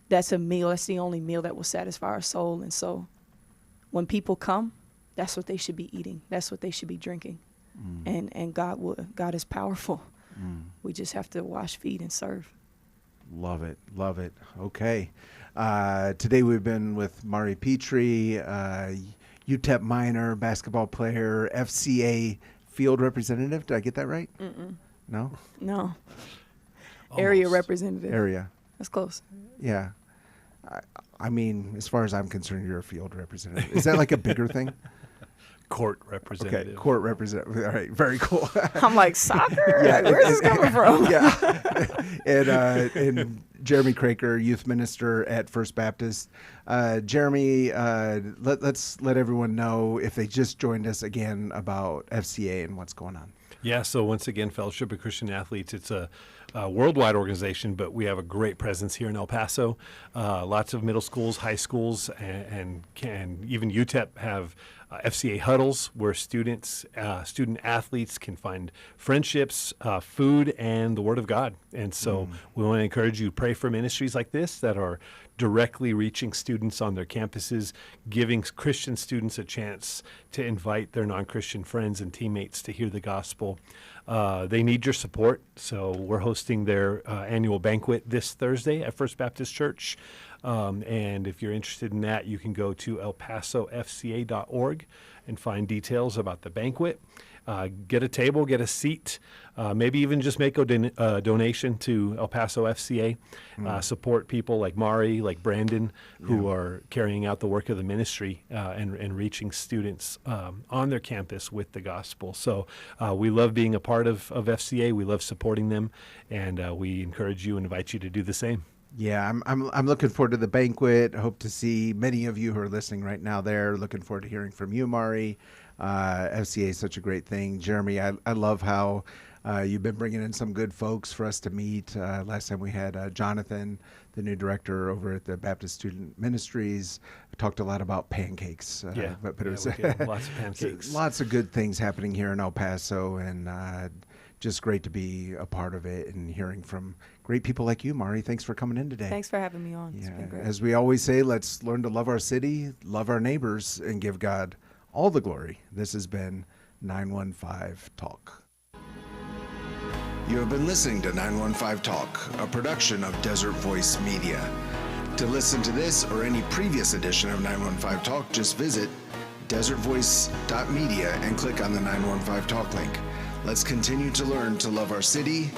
that's a meal. That's the only meal that will satisfy our soul. And so when people come, that's what they should be eating. That's what they should be drinking. And God is powerful. We just have to wash feet and serve. Love it. Love it. Okay. Today we've been with Mahri Petree, UTEP minor, basketball player, FCA field representative. Did I get that right? No? No. Area representative. Area. That's close. Yeah. I mean, as far as I'm concerned, you're a field representative. Is that like a bigger thing? Court representative. Okay, court representative. All right, very cool. I'm like, soccer? Yeah. Where's this coming from? Yeah. And Jeremy Kroeker, youth minister at First Baptist. Jeremy, let's let everyone know, if they just joined us, again about FCA and what's going on. Yeah, so once again, Fellowship of Christian Athletes, it's a worldwide organization, but we have a great presence here in El Paso. Lots of middle schools, high schools, and even UTEP have FCA huddles where student athletes can find friendships, food, and the Word of God. And so we want to encourage you to pray for ministries like this that are directly reaching students on their campuses, giving Christian students a chance to invite their non-Christian friends and teammates to hear the gospel. They need your support, so we're hosting their annual banquet this Thursday at First Baptist Church. And if you're interested in that, you can go to elpasofca.org and find details about the banquet. Get a table, get a seat, maybe even just make a donation to El Paso FCA. Support people like Mahri, like Brandon, who are carrying out the work of the ministry and reaching students on their campus with the gospel. So we love being a part of FCA. We love supporting them, and we encourage you and invite you to do the same. Yeah, I'm looking forward to the banquet. I hope to see many of you who are listening right now there. Looking forward to hearing from you, Mahri. FCA is such a great thing. Jeremy, I love how You've been bringing in some good folks for us to meet. Last time we had Jonathan, the new director over at the Baptist Student Ministries. We talked a lot about pancakes. But it was lots of pancakes. Lots of good things happening here in El Paso, and just great to be a part of it and hearing from great people like you, Mahri. Thanks for coming in today. Thanks for having me on. It's been great. As we always say, let's learn to love our city, love our neighbors, and give God all the glory. This has been 915 Talk. You have been listening to 915 Talk, a production of Desert Voice Media. To listen to this or any previous edition of 915 Talk, just visit desertvoice.media and click on the 915 Talk link. Let's continue to learn to love our city,